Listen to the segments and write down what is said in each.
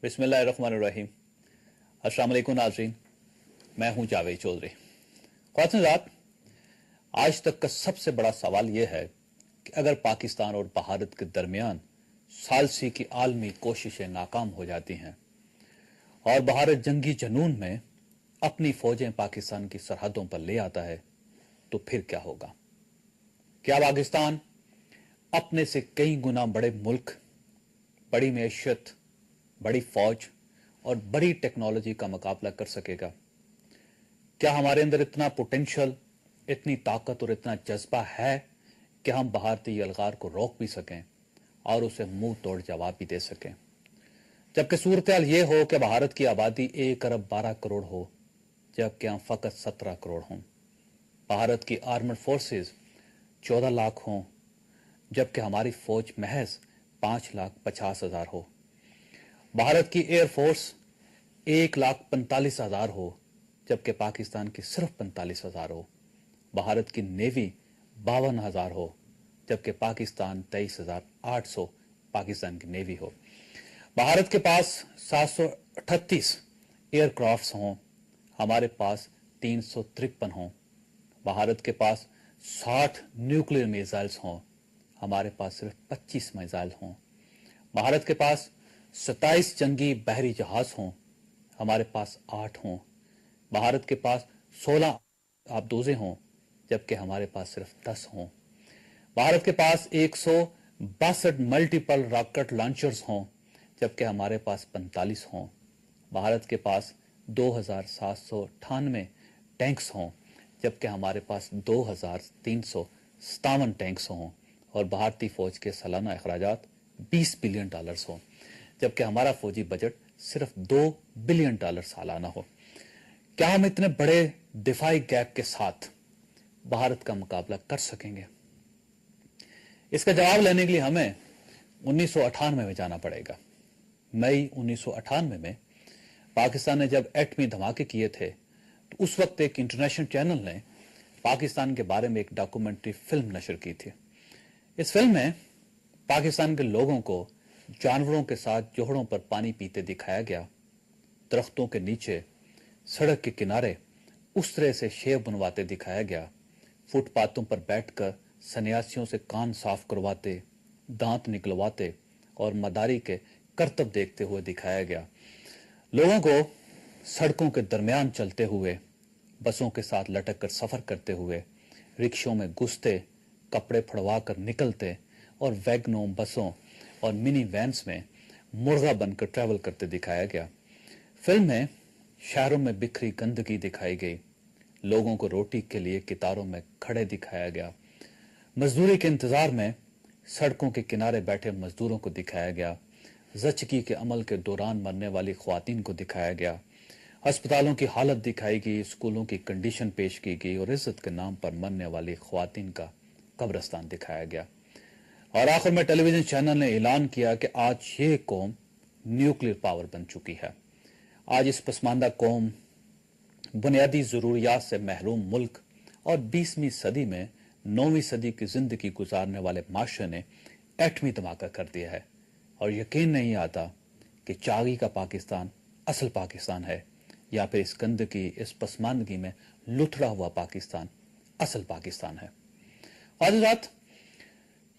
बिस्मिल्लाहिर्रहमानिर्रहीम। अस्सलाम वालेकुम नाज़रीन, मैं हूं जावेद चौधरी। ख्वातीन हज़रात, आज तक का सबसे बड़ा सवाल यह है कि अगर पाकिस्तान और भारत के दरमियान सालसी की आलमी कोशिशें नाकाम हो जाती हैं और भारत जंगी जनून में अपनी फौजें पाकिस्तान की सरहदों पर ले आता है तो फिर क्या होगा? क्या पाकिस्तान अपने से कई गुना बड़े मुल्क, बड़ी मैशियत, बड़ी फौज और बड़ी टेक्नोलॉजी का मुकाबला कर सकेगा? क्या हमारे अंदर इतना पोटेंशियल, इतनी ताकत और इतना जज्बा है कि हम भारतीय यलगार को रोक भी सकें और उसे मुंह तोड़ जवाब भी दे सकें? जबकि सूरत हाल ये हो कि भारत की आबादी 1 अरब 12 करोड़ हो, जबकि हम फकत 17 करोड़ हों। भारत की आर्मड फोर्सेस 14 लाख हों, जबकि हमारी फौज महज 5,50,000 हो। भारत की एयरफोर्स 1,45,000 हो, जबकि पाकिस्तान की सिर्फ 45,000 हो। भारत की नेवी 52,000 हो, जबकि पाकिस्तान 23,800 पाकिस्तान की नेवी हो। भारत के पास 738 एयरक्राफ्ट्स हों, हमारे पास 353 हों। भारत के पास 60 न्यूक्लियर मिसाइल्स हों, हमारे पास सिर्फ 25 मिसाइल हों। भारत के पास 27 जंगी बहरी जहाज हों, हमारे पास 8 हों। भारत के पास 16 आबदोजें हों, जबकि हमारे पास सिर्फ 10 हों। भारत के पास 162 मल्टीपल रॉकेट लॉन्चर्स हों, जबकि हमारे पास 45 हों। भारत के पास 2,798 टैंक्स हों, जबकि हमारे पास 2,357 टैंक्स हों। और भारतीय फौज के सालाना अखराजात $20 बिलियन हों, जबकि हमारा फौजी बजट सिर्फ $2 बिलियन सालाना हो। क्या हम इतने बड़े दिफाई गैप के साथ भारत का मुकाबला कर सकेंगे? इसका जवाब लेने के लिए हमें 1998 में जाना पड़ेगा। मई 1998 में पाकिस्तान ने जब एटमी धमाके किए थे, तो उस वक्त एक इंटरनेशनल चैनल ने पाकिस्तान के बारे में एक डॉक्यूमेंट्री फिल्म नशर की थी। इस फिल्म में पाकिस्तान के लोगों को जानवरों के साथ जोहड़ों पर पानी पीते दिखाया गया। दरख्तों के नीचे, सड़क के किनारे उस तरह से शेव बनवाते दिखाया गया। फुटपाथों पर बैठकर सन्यासियों से कान साफ करवाते, दांत निकलवाते और मदारी के करतब देखते हुए दिखाया गया। लोगों को सड़कों के दरमियान चलते हुए, बसों के साथ लटक कर सफर करते हुए, रिक्शों में घुसते, कपड़े फड़वा कर निकलते और वैगनों, बसों और मिनी वैन्स में मुर्गा बनकर ट्रैवल करते दिखाया गया। फिल्म में शहरों में बिखरी गंदगी दिखाई गई। लोगों को रोटी के लिए कितारों में खड़े दिखाया गया। मजदूरी के इंतजार में सड़कों के किनारे बैठे मजदूरों को दिखाया गया। ज़चगी के अमल के दौरान मरने वाली ख्वातीन को दिखाया गया। अस्पतालों की हालत दिखाई गई, स्कूलों की कंडीशन पेश की गई और इज्जत के नाम पर मरने वाली ख्वातीन का कब्रिस्तान दिखाया गया। और आखिर में टेलीविजन चैनल ने ऐलान किया कि आज ये कौम न्यूक्लियर पावर बन चुकी है। आज इस पसमानदा कौम, बुनियादी ज़रूरियात से महरूम मुल्क और 20वीं सदी में 9वीं सदी की जिंदगी गुजारने वाले माशरे ने एटमी धमाका कर दिया है। और यकीन नहीं आता कि चागी का पाकिस्तान असल पाकिस्तान है या फिर इस गंदगी, इस पसमानदगी में लुथड़ा हुआ पाकिस्तान असल पाकिस्तान है। और रात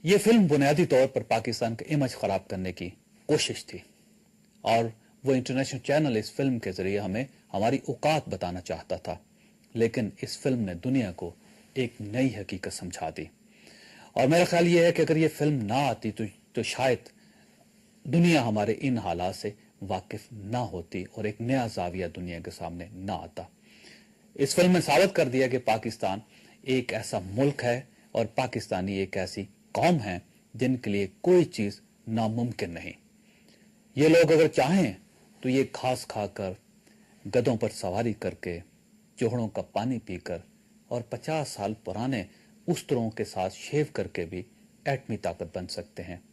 ये फिल्म बुनियादी तौर पर पाकिस्तान का इमेज खराब करने की कोशिश थी और वो इंटरनेशनल चैनल इस फिल्म के जरिए हमें हमारी औकात बताना चाहता था। लेकिन इस फिल्म ने दुनिया को एक नई हकीकत समझा दी। और मेरा ख्याल ये है कि अगर ये फिल्म ना आती तो शायद दुनिया हमारे इन हालात से वाकिफ ना होती और एक नया जाविया दुनिया के सामने ना आता। इस फिल्म में साबित कर दिया कि पाकिस्तान एक ऐसा मुल्क है और पाकिस्तानी एक ऐसी कौम है जिनके लिए कोई चीज नामुमकिन नहीं। ये लोग अगर चाहें तो ये घास खाकर, गधों पर सवारी करके, जोहड़ों का पानी पीकर और 50 साल पुराने उस्तरों के साथ शेव करके भी एटमी ताकत बन सकते हैं।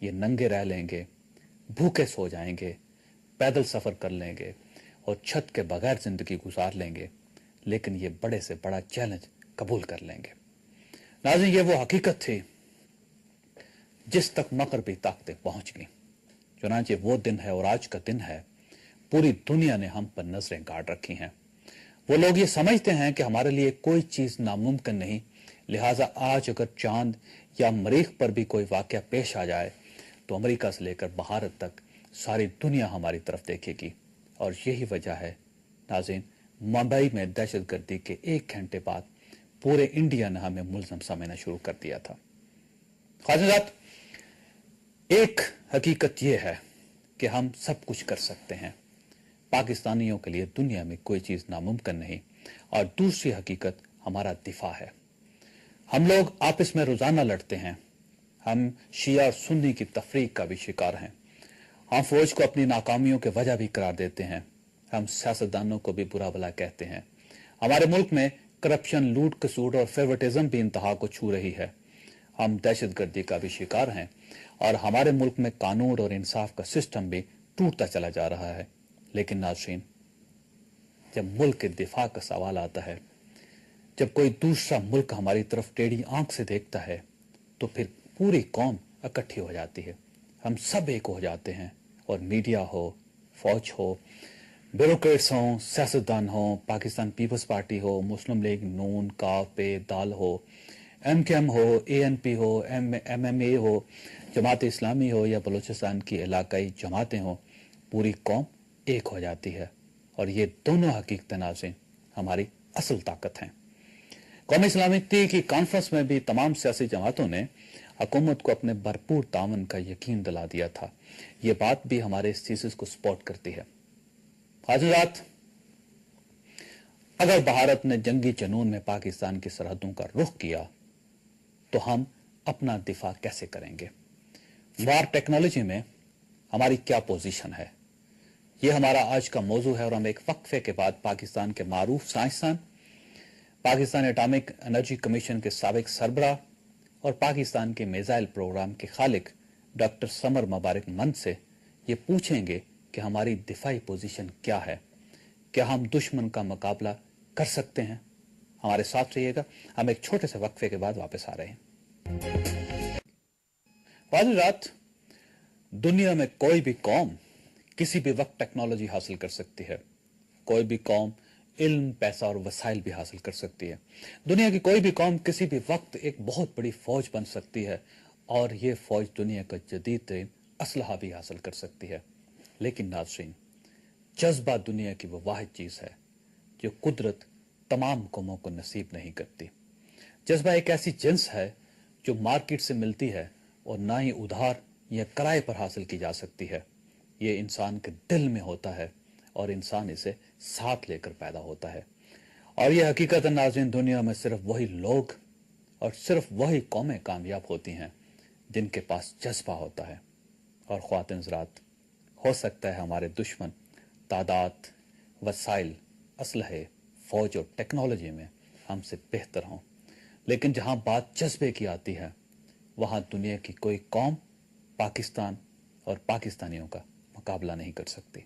ये नंगे रह लेंगे, भूखे सो जाएंगे, पैदल सफर कर लेंगे और छत के बगैर जिंदगी गुजार लेंगे, लेकिन ये बड़े से बड़ा चैलेंज कबूल कर लेंगे। नाज़रीन, ये वो हकीकत थी जिस तक मगरबी ताकतें पहुंच गई। चुनांचे वो दिन है और आज का दिन है, पूरी दुनिया ने हम पर नजरें गाड़ रखी हैं। वो लोग ये समझते हैं कि हमारे लिए कोई चीज नामुमकिन नहीं, लिहाजा आज अगर चांद या मरीख पर भी कोई वाकया पेश आ जाए तो अमेरिका से लेकर भारत तक सारी दुनिया हमारी तरफ देखेगी। और यही वजह है नाज़रीन, मुंबई में दहशतगर्दी के 1 घंटे बाद पूरे इंडिया ने हमें मुल्ज़म समझना शुरू कर दिया था। ख़ातिन, एक हकीकत यह है कि हम सब कुछ कर सकते हैं, पाकिस्तानियों के लिए दुनिया में कोई चीज नामुमकिन नहीं। और दूसरी हकीकत हमारा दिफा है। हम लोग आपस में रोजाना लड़ते हैं, हम शिया और सुन्नी की तफरीक का भी शिकार हैं। हम फौज को अपनी नाकामियों की वजह भी करार देते हैं, हम सियासतदानों को भी बुरा भला कहते हैं। हमारे मुल्क में करप्शन, लूट खसूट और फेवरेटिज्म भी इंतहा को छू रही है। हम दहशतगर्दी का भी शिकार हैं और हमारे मुल्क में कानून और इंसाफ का सिस्टम भी टूटता चला जा रहा है। लेकिन नाज़रीन, जब मुल्क के दिफा का सवाल आता है, जब कोई दूसरा मुल्क हमारी तरफ टेढ़ी आंख से देखता है, तो फिर पूरी कौम इकट्ठी हो जाती है, हम सब एक हो जाते हैं। और मीडिया हो, फौज हो, ब्यूरोक्रेट्स हों, सियासतदान हों, पाकिस्तान पीपल्स पार्टी हो, मुस्लिम लीग नून, काफ दाल हो, MKM हो, ANP हो, MMA हो, जमात इस्लामी हो या बलूचिस्तान की इलाकाई जमातें हो, पूरी कौम एक हो जाती है। और ये दोनों हकीकतें नाज़रीन हमारी असल ताकत हैं। कौमी सलामती की कॉन्फ्रेंस में भी तमाम सियासी जमातों ने हुकूमत को अपने भरपूर तावन का यकीन दिला दिया था। ये बात भी हमारे इस थीसिस को सपोर्ट करती है। हज़रात, अगर भारत ने जंगी जुनून में पाकिस्तान की सरहदों का रुख किया तो हम अपना दिफा कैसे करेंगे? वार टेक्नोलॉजी में हमारी क्या पोजीशन है, यह हमारा आज का मौजू है। और हम एक वक्फे के बाद पाकिस्तान के मारूफ साइंसदान, पाकिस्तान एटॉमिक एनर्जी कमीशन के साबिक सरबराह और पाकिस्तान के मिसाइल प्रोग्राम के खालिक डॉक्टर समर मुबारक मंद से ये पूछेंगे कि हमारी दिफाई पोजीशन क्या है, क्या हम दुश्मन का मुकाबला कर सकते हैं। हमारे साथ रहिएगा, हम एक छोटे से वक्फे के बाद वापस आ रहे हैं। आज रात दुनिया में कोई भी कौम किसी भी वक्त टेक्नोलॉजी हासिल कर सकती है, कोई भी कौम इल्म, पैसा और वसाइल भी हासिल कर सकती है। दुनिया की कोई भी कौम किसी भी वक्त एक बहुत बड़ी फौज बन सकती है और ये फौज दुनिया का जदीद तरीन असलहा भी हासिल कर सकती है। लेकिन नाज़रीन, जज्बा दुनिया की वो वाहिद चीज है जो कुदरत तमाम कौमों को नसीब नहीं करती। जज्बा एक ऐसी जिन्स है जो मार्केट से मिलती है और ना ही उधार या किराए पर हासिल की जा सकती है। ये इंसान के दिल में होता है और इंसान इसे साथ लेकर पैदा होता है। और यह हकीकत नाज़रीन, दुनिया में सिर्फ वही लोग और सिर्फ वही कौमें कामयाब होती हैं जिनके पास जज्बा होता है। और ख्वातीन हज़रात, हो सकता है हमारे दुश्मन तादाद, वसाइल, असलहे, फौज और टेक्नोलॉजी में हमसे बेहतर हों, लेकिन जहां बात जज्बे की आती है वहां दुनिया की कोई कौम पाकिस्तान और पाकिस्तानियों का मुकाबला नहीं कर सकती।